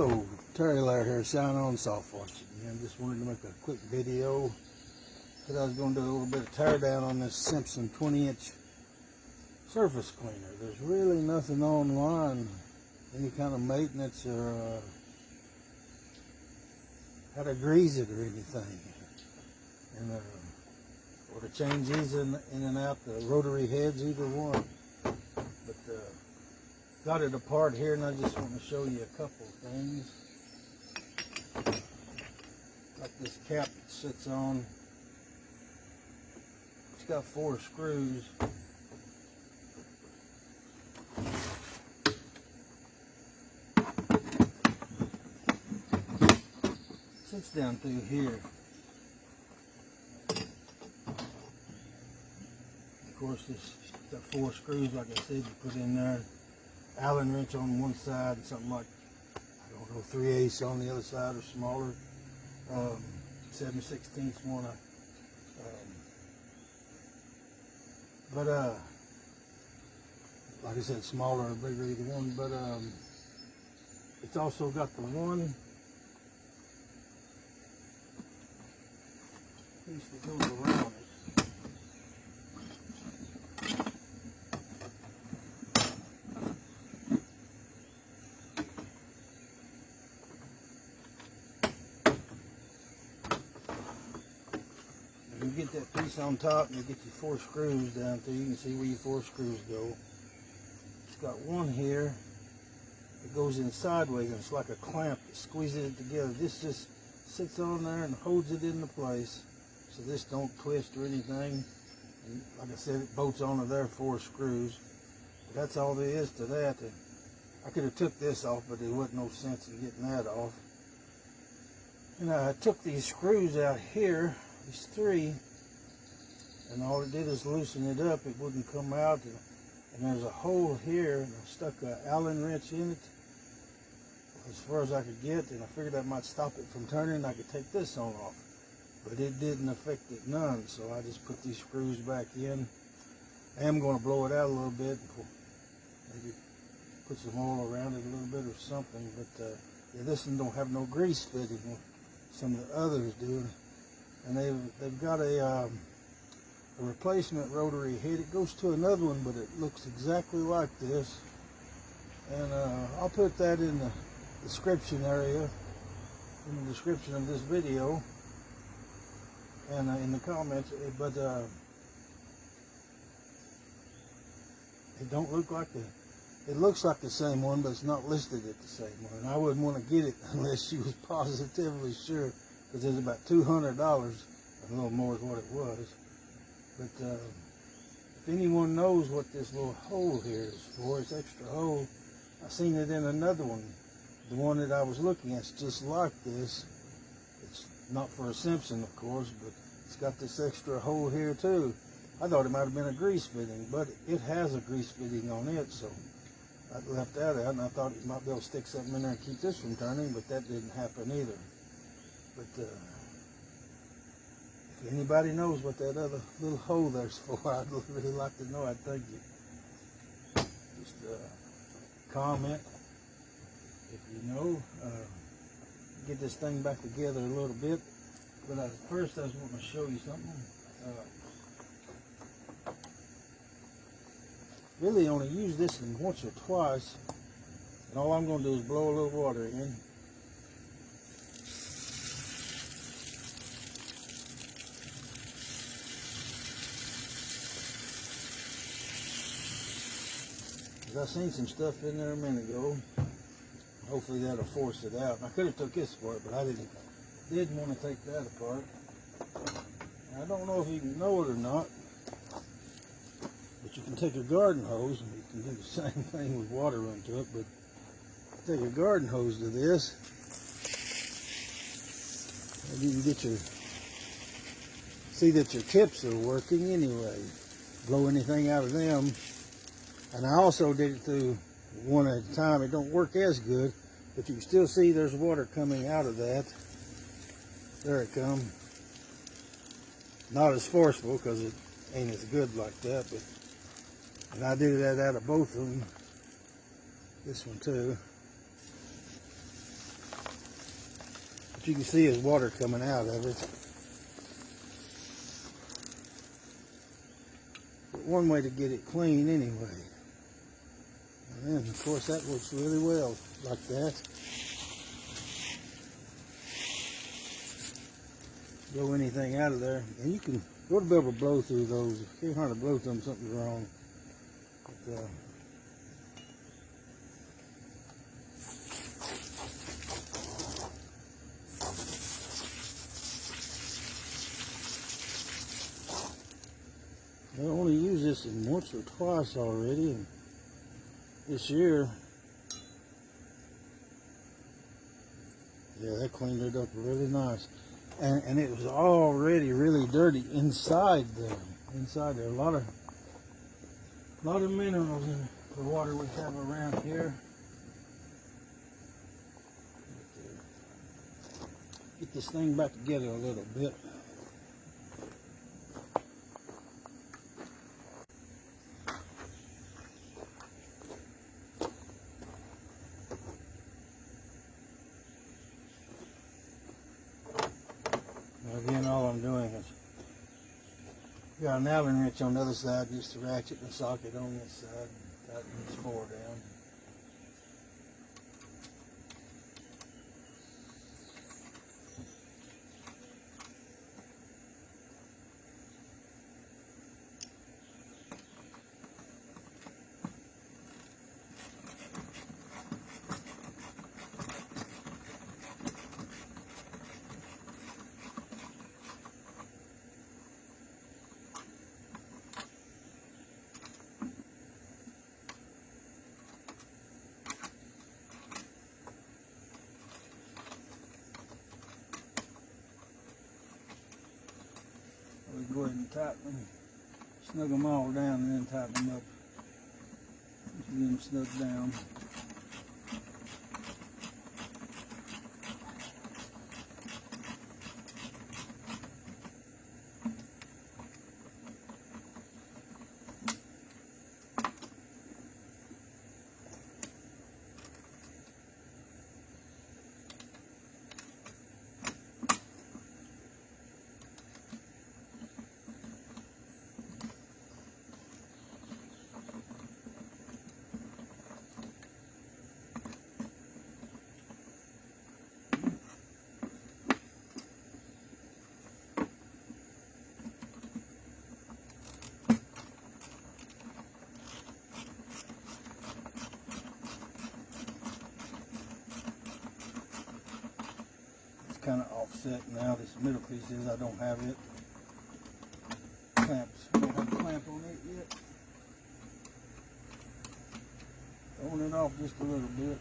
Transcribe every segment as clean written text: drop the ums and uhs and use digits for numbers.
Hello, Terry Lair here, Shine-On-Softwash. I just wanted to make a quick video because I was going to do a little bit of tear down on this Simpson 20-inch surface cleaner. There's really nothing online, any kind of maintenance or how to grease it or anything. And or to change these in and out, the rotary heads, either one. But got it apart here, and I just want to show you a couple of things. Got this cap that sits on. It's got 4 screws. Sits down through here. Of course, this got 4 screws, like I said, you put in there. Allen wrench on one side and something like, I don't know, 3/8 on the other side or smaller. 7/16 one. Like I said, smaller or bigger, either one. But it's also got the one piece that goes around it. You get that piece on top and you get your 4 screws down through. You can see where your 4 screws go. It's got one here that goes in sideways, and it's like a clamp that squeezes it together. This just sits on there and holds it into place so this don't twist or anything. And like I said, it bolts onto there 4 screws. But that's all there is to that. And I could have took this off, but there wasn't no sense in getting that off. And I took these screws out here, these 3, and all it did is loosen it up. It wouldn't come out, and there's a hole here, and I stuck an Allen wrench in it as far as I could get, and I figured that might stop it from turning, and I could take this on off, but it didn't affect it none. So I just put these screws back in. I am going to blow it out a little bit, maybe put some oil around it a little bit or something. But yeah, this one don't have no grease fitting. Some of the others do. And they've got a replacement rotary head. It goes to another one, but it looks exactly like this. And I'll put that in the description area, in the description of this video, and in the comments. But it don't look like it looks like the same one, but it's not listed at the same one. I wouldn't want to get it unless you was positively sure, because it's about $200, a little more is what it was. But if anyone knows what this little hole here is for, this extra hole, I seen it in another one. The one that I was looking at is just like this. It's not for a Simpson, of course, but it's got this extra hole here too. I thought it might have been a grease fitting, but it has a grease fitting on it, so I left that out, and I thought it might be able to stick something in there and keep this from turning, but that didn't happen either. But if anybody knows what that other little hole there's for, I'd really like to know. I'd thank you. Just comment if you know. Get this thing back together a little bit. But first I just want to show you something. Really only use this one once or twice. And all I'm going to do is blow a little water in. I seen some stuff in there a minute ago. Hopefully that'll force it out. I could have took this apart, but I didn't want to take that apart. And I don't know if you can know it or not, but you can take a garden hose, and you can do the same thing with water run to it, but take a garden hose to this, and you can get see that your tips are working anyway. Blow anything out of them. And I also did it through one at a time. It don't work as good, but you can still see there's water coming out of that. There it comes. Not as forceful because it ain't as good like that, but and I did that out of both of them. This one too. you can see is water coming out of it. But one way to get it clean anyway. And then of course that works really well like that. Blow anything out of there. And you can go to be able to blow through those. If you can't hardly blow through them, something's wrong. But, I only used this once or twice already, and this year, yeah, that cleaned it up really nice. And it was already really dirty inside there. A lot of minerals in the water we have around here. Get this thing back together a little bit. Again, all I'm doing is got an Allen wrench on the other side just to ratchet the socket on this side, tighten this forward down. Go ahead and tighten them, snug them all down, and then tighten them up. Just get them snugged down. Kind of offset now. This middle piece is, I don't have it clamped. I don't have a clamp on it yet. Throwing it off just a little bit.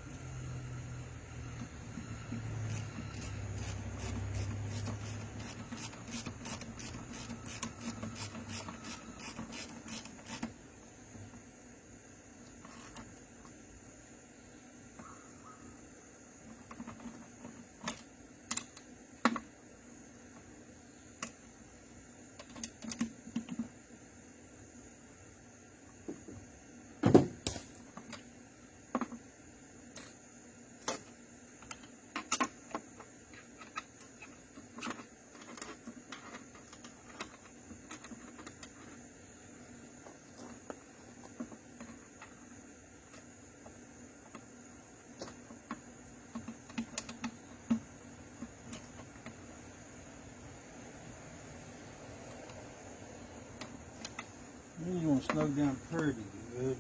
You want to snug down pretty good.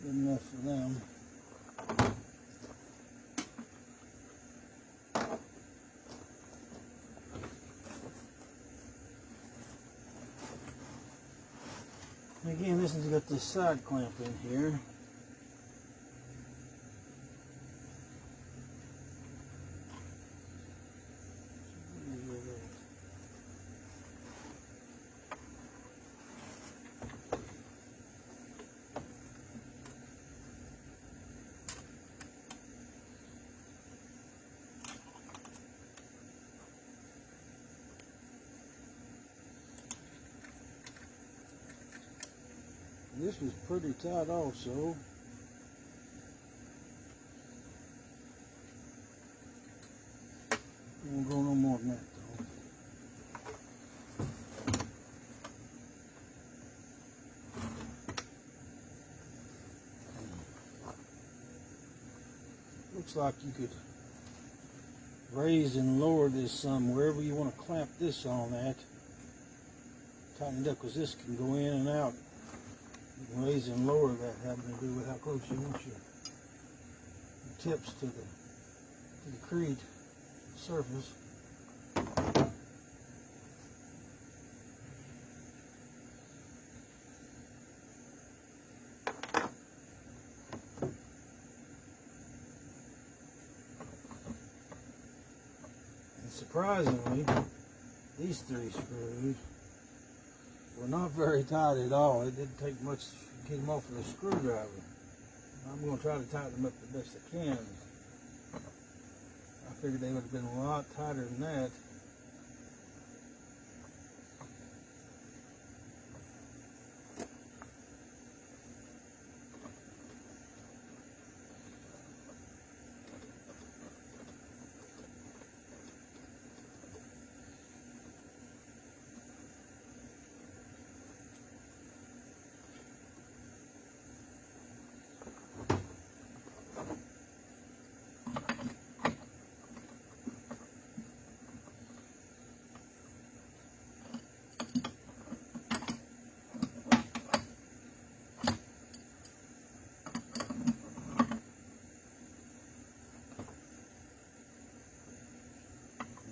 Good enough for them. Again, this has got this side clamp in here. This was pretty tight also. Won't go no more than that though. Looks like you could raise and lower this some wherever you want to clamp this on at. Tighten it up because this can go in and out. You can raise and lower that, having to do with how close you want your tips to the concrete surface. And surprisingly, these 3 screws were not very tight at all. It didn't take much to get them off with a screwdriver. I'm going to try to tighten them up the best I can. I figured they would have been a lot tighter than that.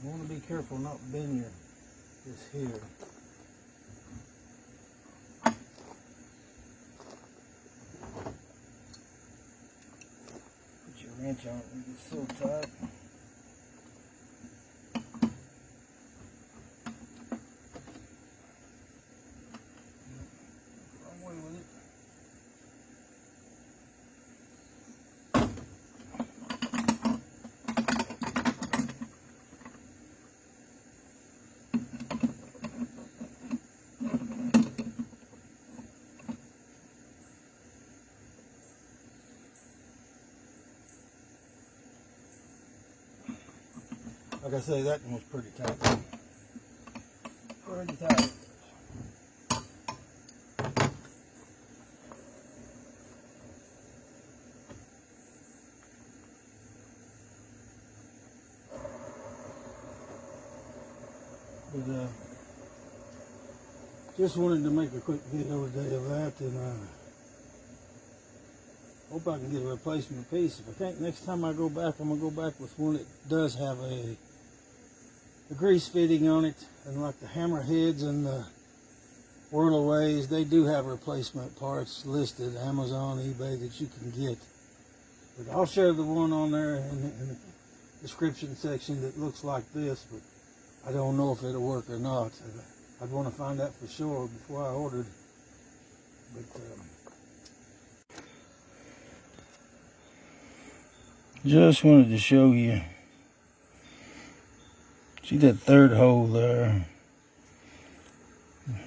You want to be careful not bend this here. Put your wrench on it and it's so tight. Wrong way with it. Like I say, that one was pretty tight. Pretty tight. But just wanted to make a quick video today of that, and hope I can get a replacement piece. If I can't, next time I go back, I'm gonna go back with one that does have a grease fitting on it, and like the hammer heads and the whirlaways, they do have replacement parts listed, Amazon, eBay, that you can get. But I'll share the one on there in the description section that looks like this, but I don't know if it'll work or not. I'd want to find out for sure before I ordered. But just wanted to show you. See that 3rd hole there?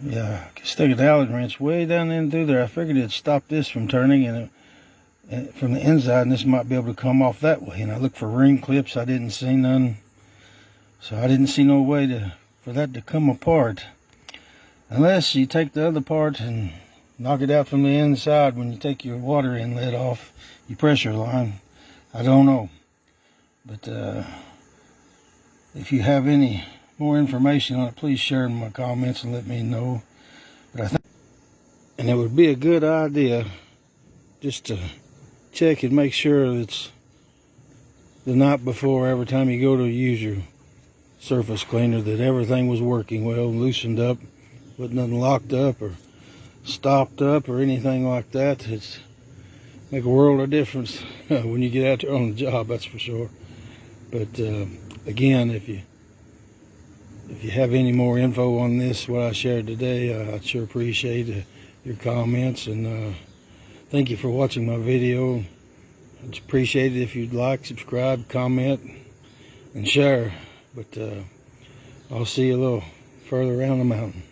Yeah, I stuck an Allen wrench way down in through there. I figured it'd stop this from turning and from the inside, and this might be able to come off that way. And I looked for ring clips. I didn't see none. So I didn't see no way for that to come apart. Unless you take the other part and knock it out from the inside when you take your water inlet off, your pressure line. I don't know. But if you have any more information on it, please share in my comments and let me know. But I think, and it would be a good idea just to check and make sure it's the night before, every time you go to use your surface cleaner, that everything was working well, loosened up, wasn't nothing locked up or stopped up or anything like that. It's make a world of difference when you get out there on the job, that's for sure. But again, if you have any more info on this, what I shared today, I'd sure appreciate your comments, and thank you for watching my video. I'd appreciate it if you'd like, subscribe, comment, and share. But I'll see you a little further around the mountain.